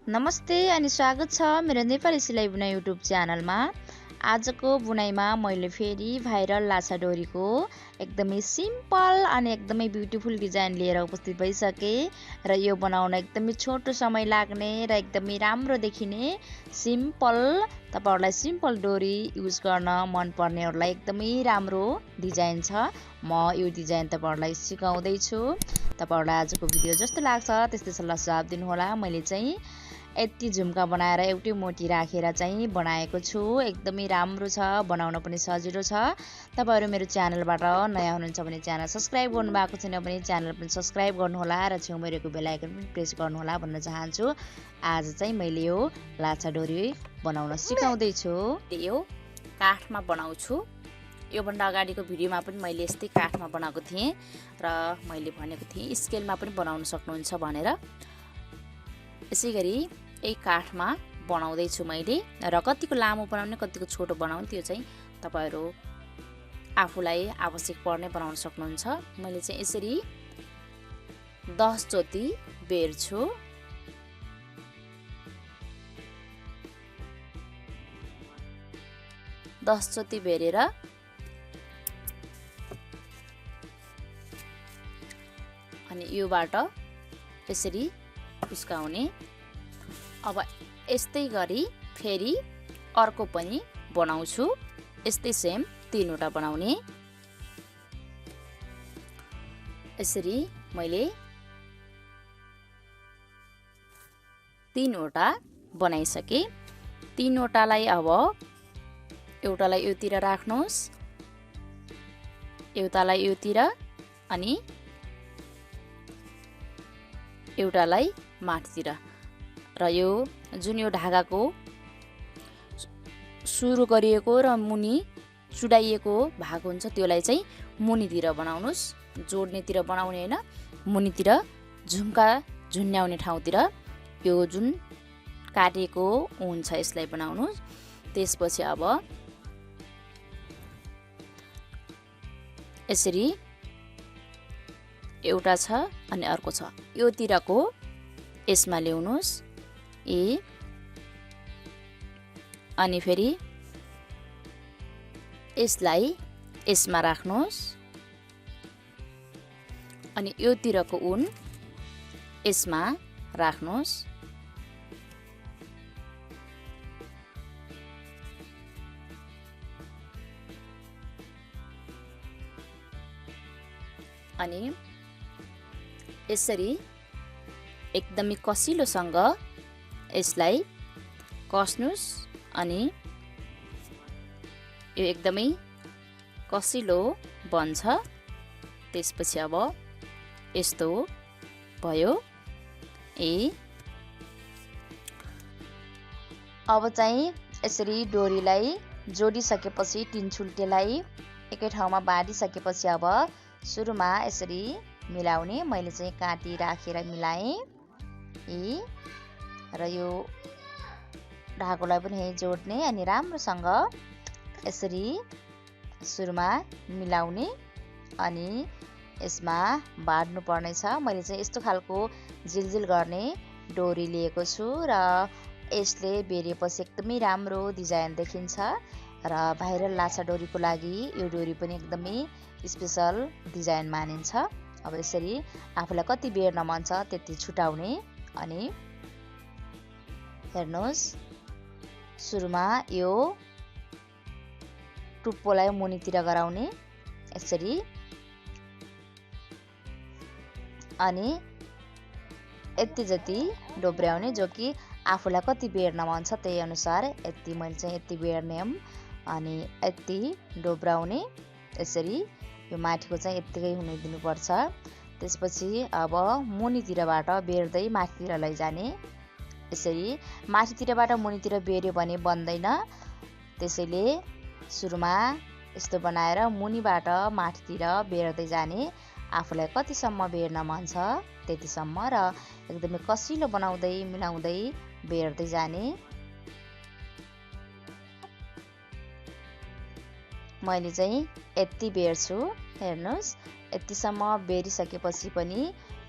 नमस्ते अनि स्वागत छ मेरो नेपाली सिलाइ बुनाइ युट्युब च्यानलमा। आजको बुनाइमा मैले फेरि भाइरल लाछा डोरीको एकदमै सिम्पल अनि एकदमै ब्युटिफुल डिजाइन लिएर उपस्थित भइसके र यो बनाउन एकदमै छोटो समय लाग्ने र एकदमै राम्रो देखिने सिम्पल तपाईहरुलाई सिम्पल डोरी युज गर्न मन पर्नेहरुलाई एकदमै राम्रो डिजाइन छ। म यो डिजाइन तपाईहरुलाई सिकाउँदै छु। तपाईहरुलाई आजको भिडियो जस्तो लाग्छ त्यस्तै सल्लाह सुझाव दिनु होला। मैले चाहिँ यति झुम्का बनाएर एउटै मोती राखेर चाहिँ बनाएको छु। एकदमै राम्रो छ, बनाउन पनि सजिलो छ। तपाईहरु मेरो च्यानलबाट नयाँ हुनुहुन्छ भने च्यानल सब्स्क्राइब गर्नु भएको छैन भने च्यानल पनि सब्स्क्राइब गर्नु होला र छेउमा रहेको बेल आइकन पनि प्रेस गर्नु होला भन्न चाहन्छु। आज चाहिँ मैले यो लाछा डोरी बनाउन सिकाउँदै छु। यो काठमा बनाउँछु। यो भन्दा अगाडिको भिडियोमा पनि मैले यस्तै काठमा बनाएको थिएँ र मैले भनेको थिएँ स्केलमा पनि बनाउन सक्नुहुन्छ भनेर। यसैगरी यही काठमा बनाउँदै छु मैले र कतिको लामो बनाउने कतिको छोटो बनाउने त्यो चाहिँ तपाईहरु आफूलाई आवश्यक पर्ने बनाउन सक्नुहुन्छ। मैले चाहिँ यसरी 10 चोटी बेर्छु। चोटी बेरेर अनि योबाट यसरी उस्काउने। अब यस्तै गरी फेरि अर्को पनि बनाउँछु। यस्तै सेम 3 वटा बनाउने। यसरी मैले 3 वटा बनाइसके। 3 वटालाई अब एउटालाई योतिर राख्नुस्, एउटालाई योतिर अनि एउटालाई माथितिर र यो जुन यो ढाकाको सुरु गरिएको र मुनि चुडाइएको भाग हुन्छ त्यसलाई चाहिँ मुनितिर बनाउनुस्। जोड्नेतिर बनाउने हैन, मुनितिर झुम्का झुन्याउने ठाउँतिर यो जुन काटेको हुन्छ यसलाई बनाउनुस्। त्यसपछि अब यसरी एउटा छ अनि अर्को छ, योतिरको यसमा ल्याउनुस् अनि फेरि यसलाई यसमा राख्नुस् अनि योतिरको उन यसमा राख्नुस्। अनि यसरी एकदमै कसिलोसँग यसलाई कस्नुस् अनि यो एकदमै कसिलो बन्छ। त्यसपछि अब यस्तो भयो। अब चाहिँ यसरी डोरीलाई जोडिसकेपछि तीनछुल्टेलाई एकै ठाउँमा बाँधिसकेपछि अब सुरुमा यसरी मिलाउने। मैले चाहिँ काटी राखेर मिलाएँ र यो ढाकोलाई पनि यही जोड्ने अनि राम्रोसँग यसरी सुरुमा मिलाउने अनि यसमा बाँड्नु पर्नेछ। मैले चाहिँ यस्तो खालको जिलजिल गर्ने डोरी लिएको छु र यसले बेरेपछि एकदमै राम्रो डिजाइन देखिन्छ र भाइरल लाछा डोरीको लागि यो डोरी पनि एकदमै स्पेशल डिजाइन मानिन्छ। अब यसरी आफूलाई कति बेर्न मन छ त्यति छुटाउने अनि हेर्नुस् सुरुमा यो टुप्पोलाई मुनितिर गराउने यसरी अनि यति जति डोब्र्याउने जो कि आफूलाई कति बेर्न मन छ त्यही अनुसार यति मैले चाहिँ यति बेर्ने अनि यति डोब्राउने। यसरी यो माथिको चाहिँ यतिकै हुन दिनुपर्छ। त्यसपछि अब मुनितिरबाट बेर्दै माथितिर लैजाने। यसरी माथितिरबाट मुनितिर बेर्यो भने बन्दैन, त्यसैले सुरुमा यस्तो बनाएर मुनिबाट माथितिर बेर्दै जाने। आफूलाई कतिसम्म बेर्न मन छ त्यतिसम्म र एकदमै कसिलो बनाउँदै मिलाउँदै बेर्दै जाने। मैले चाहिँ यति बेर्छु। हेर्नुस् यतिसम्म बेरिसकेपछि पनि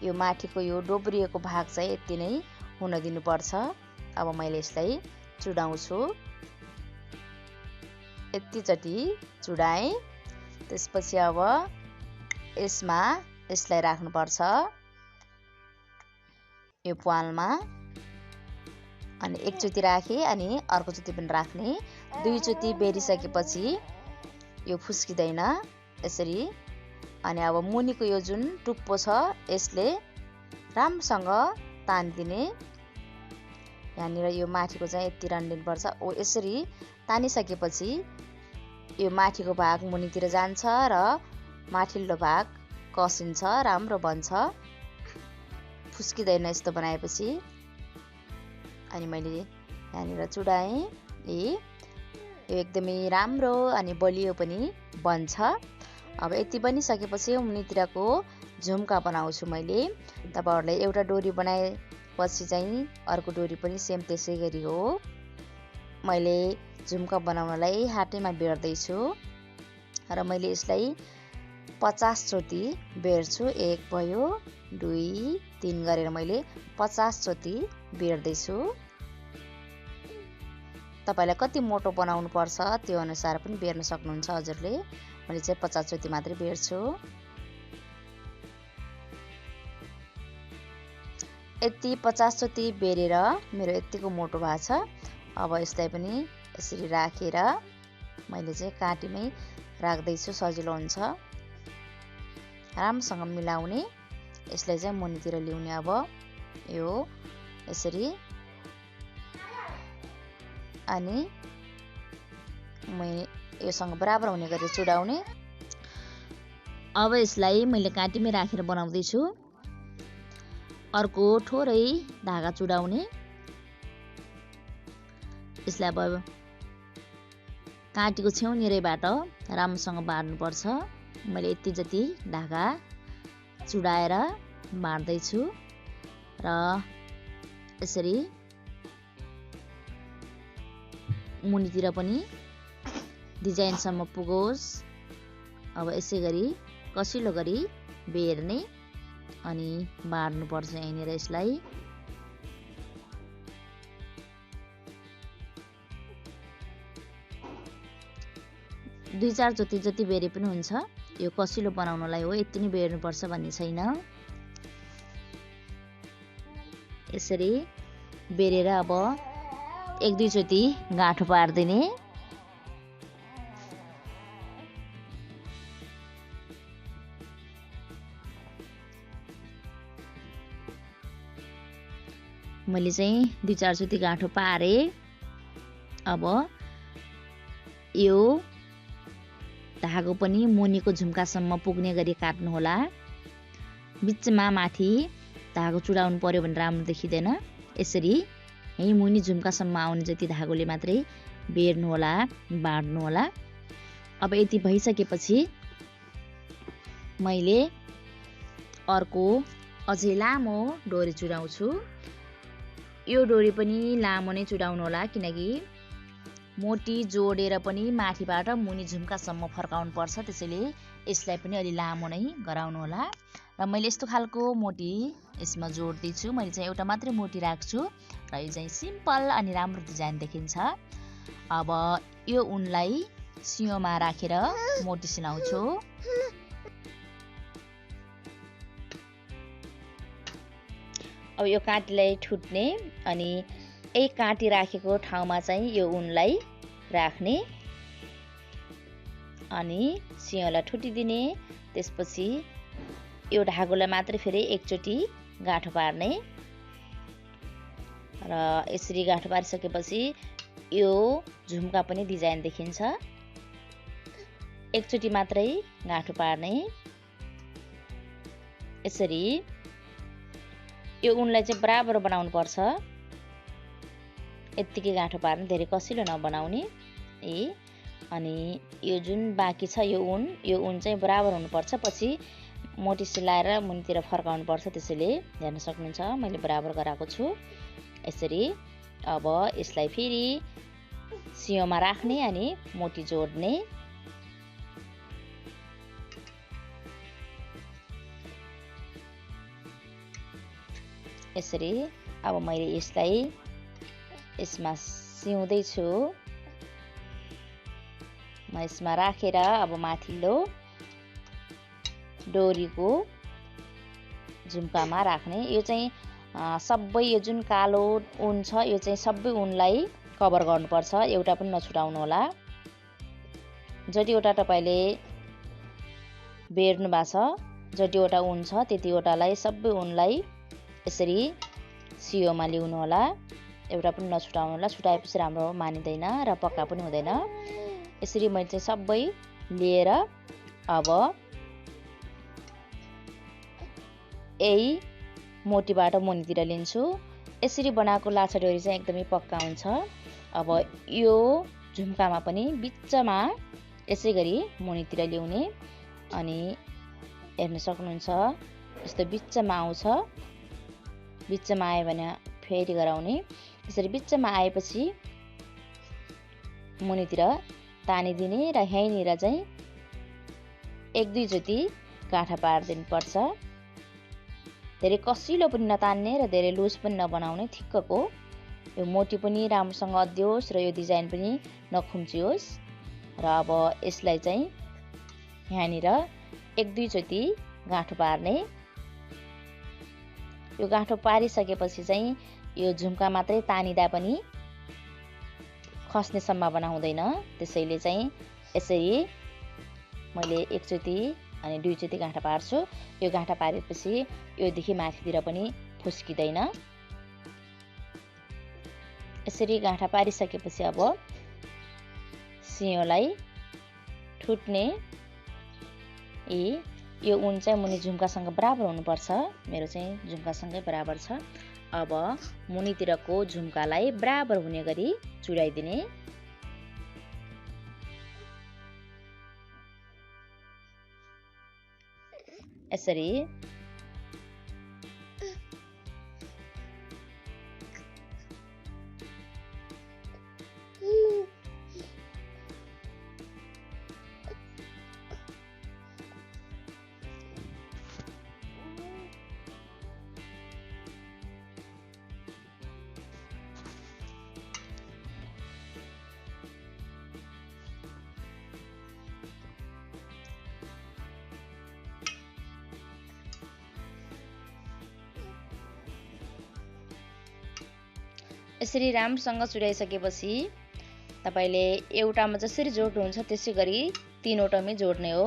यो माथिको यो डोब्रिएको भाग चाहिँ यति नै हुन दिनुपर्छ। अब मैले यसलाई चुडाउँछु। यतिचोटि चुडाएँ। त्यसपछि अब यसलाई राख्नुपर्छ यो प्वालमा। अनि एकचोटि राखेँ अनि अर्कोचोटि पनि राख्ने। दुईचोटि बेरिसकेपछि यो फुस्किँदैन यसरी। अनि अब मुनिको यो जुन टुप्पो छ यसले राम्रोसँग तानिदिने। यहाँनिर यो माथिको चाहिँ यति रानिदिनुपर्छ। यसरी तानिसकेपछि यो माथिको भाग मुनितिर जान्छ र माथिल्लो भाग कसिन्छ, राम्रो बन्छ, फुस्किँदैन यस्तो बनाएपछि। अनि मैले यहाँनिर चुडाएँ। यो एकदमै राम्रो अनि बलियो पनि बन्छ। अब यति बनिसकेपछि मुनितिरको झुम्का बनाउँछु मैले। तपाईँहरूलाई एउटा डोरी बनाएपछि चाहिँ अर्को डोरी पनि सेम त्यसै गरी हो। मैले झुम्का बनाउनलाई हातैमा बेर्दैछु र मैले यसलाई 50 चोटि बेर्छु। 1 भयो, 2, 3 गरेर मैले 50 चोटि बेर्दैछु। तपाईँलाई कति मोटो बनाउनु पर्छ त्यो अनुसार पनि बेर्न सक्नुहुन्छ हजुरले। मैले चाहिँ 50 चोटि मात्रै बेर्छु। यति 50 चोटि बेरेर मेरो यतिको मोटो भएको छ। अब यसलाई पनि यसरी राखेर मैले चाहिँ काटीमै राख्दैछु, सजिलो हुन्छ राम्रोसँग मिलाउने। यसलाई चाहिँ मुनितिर ल्याउने। अब यो यसरी अनि योसँग बराबर हुने गरी चुडाउने। अब यसलाई मैले काटीमै राखेर बनाउँदैछु। अर्को थोरै धागा चुडाउने। यसलाई अब काटीको छेउनिरैबाट राम्रोसँग बार्नुपर्छ। मैले यति जति धागा चुडाएर बार्दैछु र यसरी मुनितिर पनि डिजाइनसम्म पुगोस्। अब यसै गरी कसिलो गरी बेर्ने अनि बार्नुपर्छ यहाँनिर यसलाई। दुई चार चोटि जति बेरे पनि हुन्छ। यो कसिलो बनाउनलाई हो, यति नै बेर्नुपर्छ भन्ने छैन। यसरी बेरेर अब 1-2 चोटि गाँठो पारिदिने। मैले चाहिँ 2-4 चोटि गाँठो पारे। अब यो धागो पनि मुनिको झुम्कासम्म पुग्ने गरी काट्नु होला। बिचमा माथि धागो चुडाउनु पर्यो भने राम्रो देखिँदैन। यसरी यही मुनि झुम्कासम्म आउने जति धागोले मात्रै बेर्नु होला, बाँड्नु होला। अब यति भइसकेपछि मैले अर्को अझै लामो डोरी चुडाउँछु। यो डोरी पनि लामो नै चुडाउनु होला, किनकि मोटी जोडेर पनि माथिबाट मुनि झुम्कासम्म फर्काउनु पर्छ। त्यसैले यसलाई पनि अलि लामो नै गराउनु होला। र मैले यस्तो खालको मोटी यसमा जोड्दैछु। मैले चाहिँ एउटा मात्रै मोटी राख्छु र यो चाहिँ सिम्पल अनि राम्रो डिजाइन देखिन्छ। अब यो उनलाई सियोमा राखेर मोटी सिलाउँछु। अब यो काटीलाई ठुट्ने अनि यही काटी राखेको ठाउँमा चाहिँ यो उनलाई राख्ने अनि सियोलाई ठुटिदिने। त्यसपछि यो धागोलाई मात्रै फेरि एकचोटि गाँठो पार्ने र यसरी गाँठो पारिसकेपछि यो झुम्का पनि डिजाइन देखिन्छ। एकचोटि मात्रै गाँठो पार्ने। यसरी यो उनलाई चाहिँ बराबर बनाउनु पर्छ। यत्तिकै गाँठो पार्ने, धेरै कसिलो नबनाउने। अनि यो जुन बाँकी छ यो उन चाहिँ बराबर हुनुपर्छ। पछि मोटी सिलाएर मुनितिर फर्काउनु पर्छ। त्यसैले हेर्न सक्नुहुन्छ मैले बराबर गराएको छु। यसरी अब यसलाई फेरि सियोमा राख्ने अनि मोटी जोड्ने। यसरी अब मैले यसलाई यसमा सिउँदै छु। म यसमा राखेर अब माथिल्लो डोरीको झुम्कामा राख्ने। यो चाहिँ सबै यो जुन कालो ऊन छ यो चाहिँ सबै ऊनलाई कभर गर्नुपर्छ, एउटा पनि नछुटाउनु होला। जतिवटा तपाईले बेर्नु भएको छ, जतिवटा ऊन छ त्यतिवटालाई सबै ऊनलाई यसरी सियोमा ल्याउनु होला, एउटा पनि नछुटाउनु होला। छुटाएपछि राम्रो मानिँदैन र पक्का पनि हुँदैन। यसरी मैले चाहिँ सबै लिएर अब यही मोटीबाट मुनितिर लिन्छु। यसरी बनाएको लाछा डोरी चाहिँ एकदमै पक्का हुन्छ। अब यो झुम्कामा पनि बिचमा यसै गरी मुनितिर ल्याउने अनि हेर्न सक्नुहुन्छ यस्तो बिचमा आउँछ। बिचमा आयो भने फेरि गराउने। यसरी बिचमा आएपछि मुनितिर तानिदिने र यहीँनिर चाहिँ 1-2 चोटि गाँठा पारिदिनु पर्छ। धेरै कसिलो पनि नतान्ने र धेरै लुज पनि नबनाउने, ठिक्कको। यो मोटी पनि राम्रोसँग अद्दियोस् र यो डिजाइन पनि नखुम्चियोस्। र अब यसलाई चाहिँ यहाँनिर 1-2 चोटि गाँठो पार्ने। यो गाँठो पारिसकेपछि चाहिँ यो झुम्का मात्रै तानिदा पनि खस्ने सम्भावना हुँदैन। त्यसैले चाहिँ यसरी मैले 1 चोटि अनि 2 चोटि गाँठा पार्छु। यो गाँठा पारेपछि योदेखि माथितिर पनि फुस्किँदैन। यसरी गाँठा पारिसकेपछि अब सियोलाई ठुट्ने। यो ऊन चाहिँ मुनि झुम्कासँग बराबर हुनुपर्छ। मेरो चाहिँ झुम्कासँगै बराबर छ। अब मुनितिरको झुम्कालाई बराबर हुने गरी चुडाइदिने। यसरी यसरी राम्रोसँग चुडाइसकेपछि तपाईले एउटामा जसरी जोड्नुहुन्छ त्यसै गरी 3वटामै जोड्ने हो।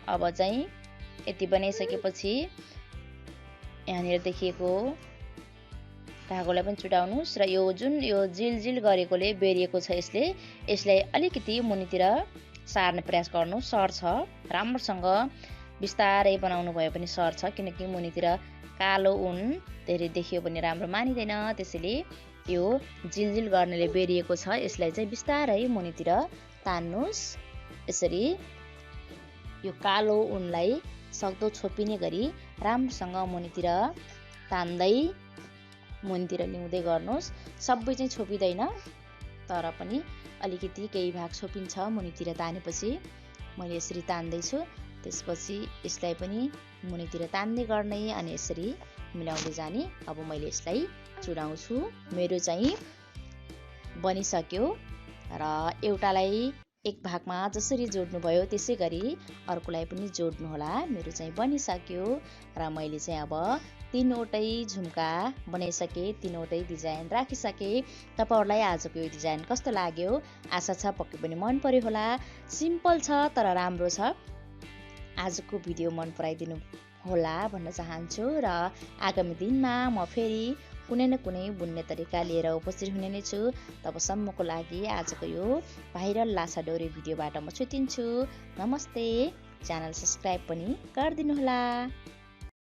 अब चाहिँ यति बनाइसकेपछि यहाँनिर देखिएको धागोलाई पनि चुडाउनुस् र यो जुन यो जिलजिल गरेकोले बेरिएको छ यसलाई अलिकति मुनितिर सार्ने प्रयास गर्नु। सर्छ राम्रोसँग बिस्तारै बनाउनु भयो भने सर्छ, किनकि मुनितिर कालो ऊन धेरै देखियो भने राम्रो मानिँदैन। त्यसैले यो जिलजिल गर्नेले बेरिएको छ यसलाई चाहिँ बिस्तारै मुनितिर तान्नुस्। यसरी यो कालो ऊनलाई सक्दो छोपिने गरी राम्रोसँग मुनितिर तान्दै मुनितिर ल्याउँदै गर्नुस्। सबै चाहिँ छोपिँदैन, तर पनि अलिकति केही भाग छोपिन्छ मुनितिर तानेपछि। मैले यसरी तान्दैछु। त्यसपछि यसलाई पनि मुनितिर तान्दै गर्ने अनि यसरी मिलाउँदै जाने। अब मैले यसलाई चुडाउँछु। मेरो चाहिँ बनिसक्यो र एउटालाई एक भागमा जसरी जोड्नु भयो त्यसै गरी अर्कोलाई पनि जोड्नु होला। मेरो चाहिँ बनिसक्यो र मैले चाहिँ अब 3वटै झुम्का बनाइसके, 3वटै डिजाइन राखिसके। तपाईहरुलाई आजको यो डिजाइन कस्तो लाग्यो? आशा छ पक्कै पनि मन पर्यो होला। सिम्पल छ तर राम्रो छ। आजको भिडियो मन पराइदिनु होला भन्न चाहन्छु र आगामी दिनमा म फेरि कुनै न कुनै बुन्ने तरिका लिएर उपस्थित हुने नै छु। तबसम्मको लागि आजको यो भाइरल लाछा डोरी भिडियोबाट म छुटिन्छु। नमस्ते। च्यानल सब्स्क्राइब पनि गरिदिनु होला।